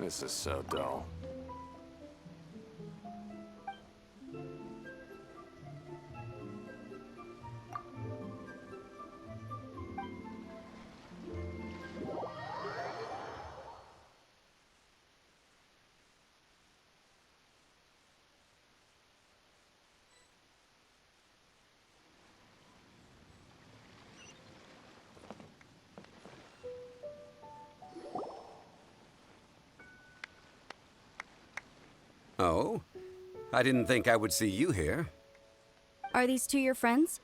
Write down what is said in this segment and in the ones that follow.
This is so dull. Oh? I didn't think I would see you here. Are these two your friends?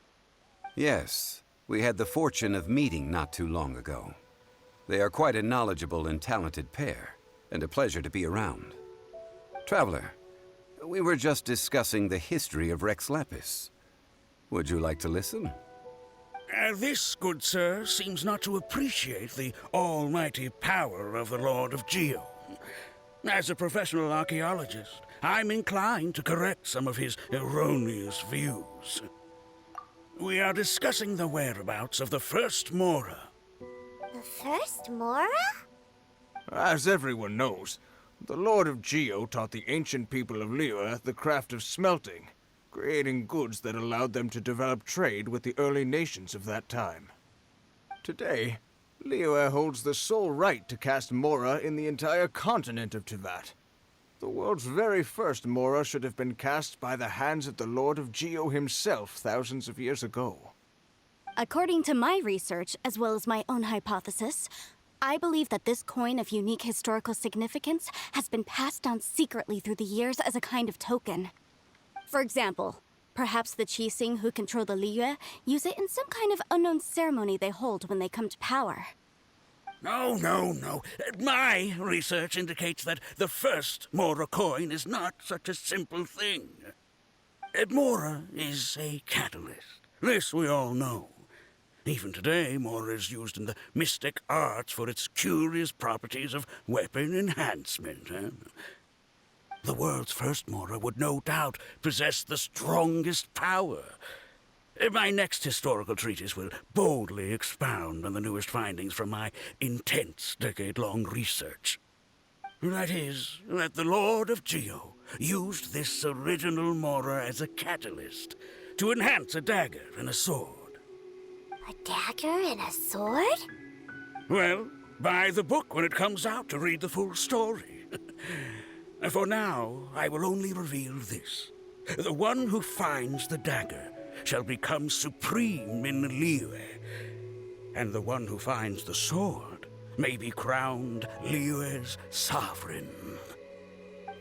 Yes. We had the fortune of meeting not too long ago. They are quite a knowledgeable and talented pair, and a pleasure to be around. Traveler, we were just discussing the history of Rex Lapis. Would you like to listen? This, good sir, seems not to appreciate the almighty power of the Lord of Geo. As a professional archaeologist, I'm inclined to correct some of his erroneous views. We are discussing the whereabouts of the first Mora. The first Mora? As everyone knows, the Lord of Geo taught the ancient people of Liyue the craft of smelting, creating goods that allowed them to develop trade with the early nations of that time. Today, Liyue holds the sole right to cast Mora in the entire continent of Teyvat. The world's very first Mora should have been cast by the hands of the Lord of Geo himself thousands of years ago. According to my research, as well as my own hypothesis, I believe that this coin of unique historical significance has been passed down secretly through the years as a kind of token. For example, perhaps the Qixing who control the Liyue use it in some kind of unknown ceremony they hold when they come to power. No. My research indicates that the first Mora coin is not such a simple thing. Mora is a catalyst. This we all know. Even today, Mora is used in the mystic arts for its curious properties of weapon enhancement. The world's first Mora would no doubt possess the strongest power. My next historical treatise will boldly expound on the newest findings from my intense decade-long research. That is, that the Lord of Geo used this original Mora as a catalyst to enhance a dagger and a sword. A dagger and a sword? Well, buy the book when it comes out to read the full story. For now, I will only reveal this. The one who finds the dagger shall become supreme in Liyue, and the one who finds the sword may be crowned Liyue's sovereign.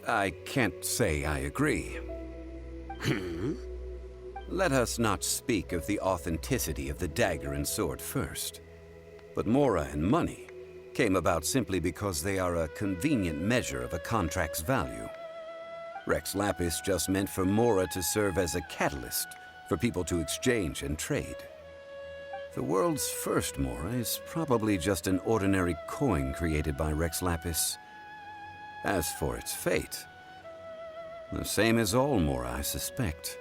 I can't say I agree. Let us not speak of the authenticity of the dagger and sword first. But Mora and money came about simply because they are a convenient measure of a contract's value. Rex Lapis just meant for Mora to serve as a catalyst for people to exchange and trade. The world's first Mora is probably just an ordinary coin created by Rex Lapis. As for its fate, the same as all Mora, I suspect.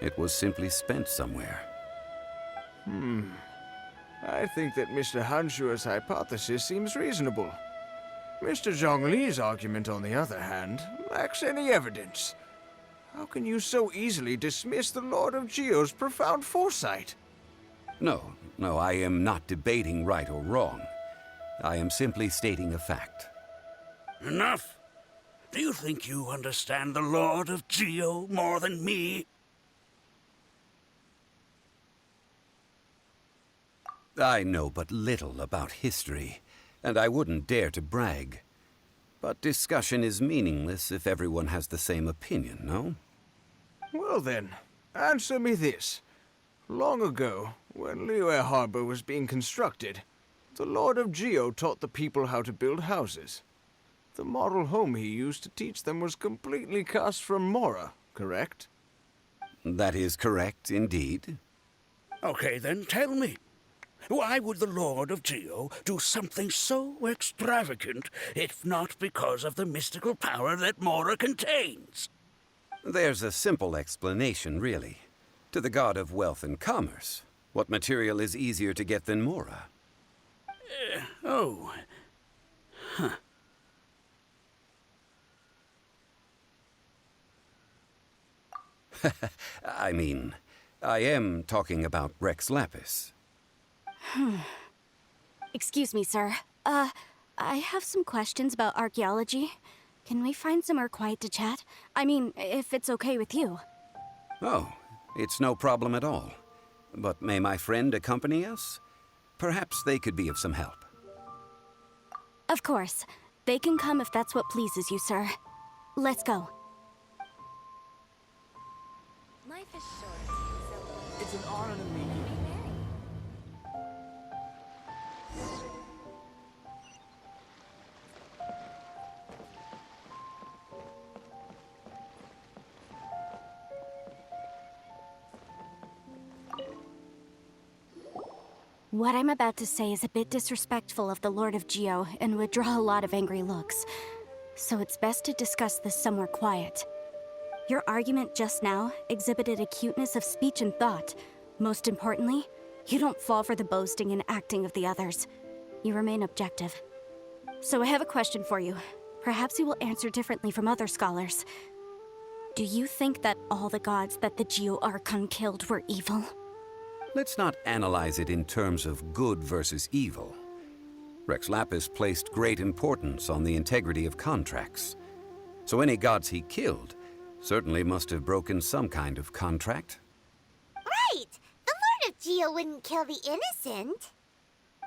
It was simply spent somewhere. I think that Mr. Hanshua's hypothesis seems reasonable. Mr. Zhongli's argument, on the other hand, lacks any evidence. How can you so easily dismiss the Lord of Geo's profound foresight? No, I am not debating right or wrong. I am simply stating a fact. Enough! Do you think you understand the Lord of Geo more than me? I know but little about history, and I wouldn't dare to brag. But discussion is meaningless if everyone has the same opinion, no? Well then, answer me this. Long ago, when Liyue Harbor was being constructed, the Lord of Geo taught the people how to build houses. The model home he used to teach them was completely cast from Mora, correct? That is correct, indeed. Okay, then tell me. Why would the Lord of Geo do something so extravagant, if not because of the mystical power that Mora contains? There's a simple explanation, really. To the god of wealth and commerce, what material is easier to get than Mora? I mean, I am talking about Rex Lapis. Excuse me, sir. I have some questions about archaeology. Can we find somewhere quiet to chat? I mean, if it's okay with you. Oh, it's no problem at all. But may my friend accompany us? Perhaps they could be of some help. Of course. They can come if that's what pleases you, sir. Let's go. Life is short, so It's an honor to meet you. be merry. What I'm about to say is a bit disrespectful of the Lord of Geo and would draw a lot of angry looks. So it's best to discuss this somewhere quiet. Your argument just now exhibited acuteness of speech and thought. Most importantly, you don't fall for the boasting and acting of the others. You remain objective. So I have a question for you. Perhaps you will answer differently from other scholars. Do you think that all the gods that the Geo Archon killed were evil? Let's not analyze it in terms of good versus evil. Rex Lapis placed great importance on the integrity of contracts. So any gods he killed certainly must have broken some kind of contract. Right! The Lord of Geo wouldn't kill the innocent.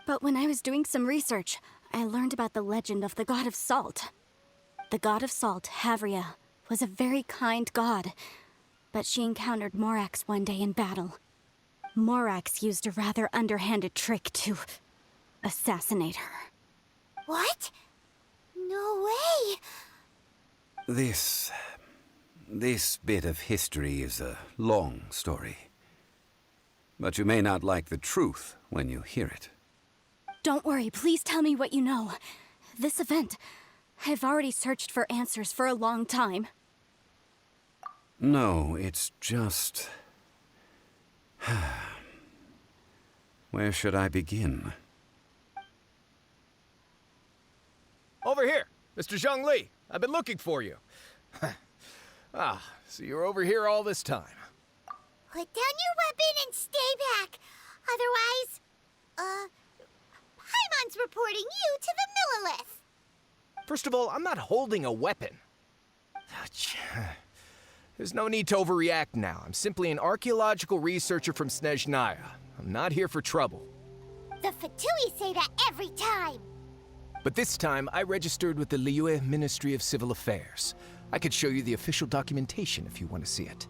But when I was doing some research, I learned about the legend of the god of salt. The god of salt, Havria, was a very kind god, but she encountered Morax one day in battle. Morax used a rather underhanded trick to assassinate her. What? No way! This bit of history is a long story. But you may not like the truth when you hear it. Don't worry, please tell me what you know. This event, I've already searched for answers for a long time. No, it's just... Where should I begin? Over here, Mr. Zhongli. I've been looking for you. So you're over here all this time. Put down your weapon and stay back. Otherwise, Paimon's reporting you to the Millilith. First of all, I'm not holding a weapon. There's no need to overreact now. I'm simply an archaeological researcher from Snezhnaya. I'm not here for trouble. The Fatui say that every time. But this time, I registered with the Liyue Ministry of Civil Affairs. I could show you the official documentation if you want to see it.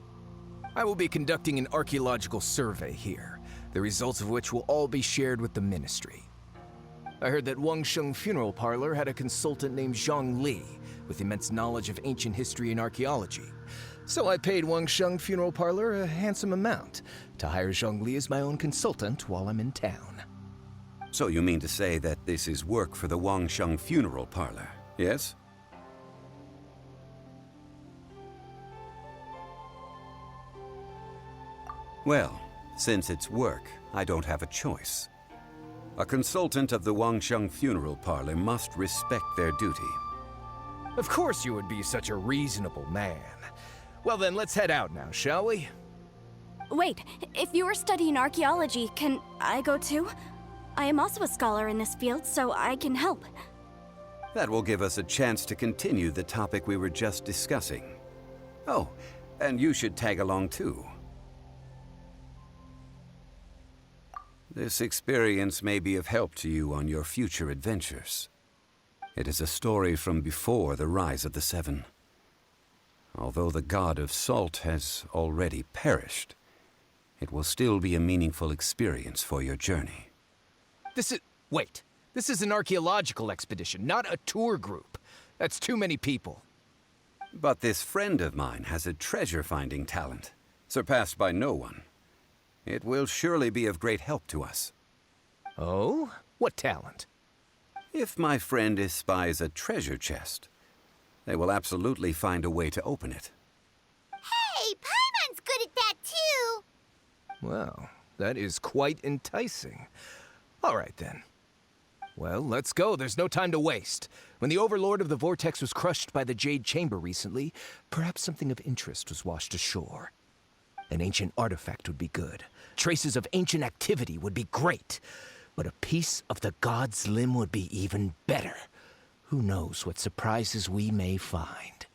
I will be conducting an archaeological survey here, the results of which will all be shared with the ministry. I heard that Wangsheng Funeral Parlor had a consultant named Zhang Li, with immense knowledge of ancient history and archaeology. So I paid Wangsheng Funeral Parlor a handsome amount to hire Zhang Li as my own consultant while I'm in town. So you mean to say that this is work for the Wangsheng Funeral Parlor, yes? Well, since it's work, I don't have a choice. A consultant of the Wangsheng Funeral Parlor must respect their duty. Of course you would be such a reasonable man. Well then, let's head out now, shall we? Wait, if you are studying archaeology, can I go too? I am also a scholar in this field, so I can help. That will give us a chance to continue the topic we were just discussing. Oh, and you should tag along too. This experience may be of help to you on your future adventures. It is a story from before the rise of the Seven. Although the god of salt has already perished, it will still be a meaningful experience for your journey. Wait. This is an archaeological expedition, not a tour group. That's too many people. But this friend of mine has a treasure-finding talent, surpassed by no one. It will surely be of great help to us. Oh? What talent? If my friend espies a treasure chest, they will absolutely find a way to open it. Hey, Paimon's good at that too. Well, that is quite enticing. All right, then. Well, let's go. There's no time to waste. When the Overlord of the Vortex was crushed by the Jade Chamber recently, perhaps something of interest was washed ashore. An ancient artifact would be good. Traces of ancient activity would be great. But a piece of the god's limb would be even better. Who knows what surprises we may find.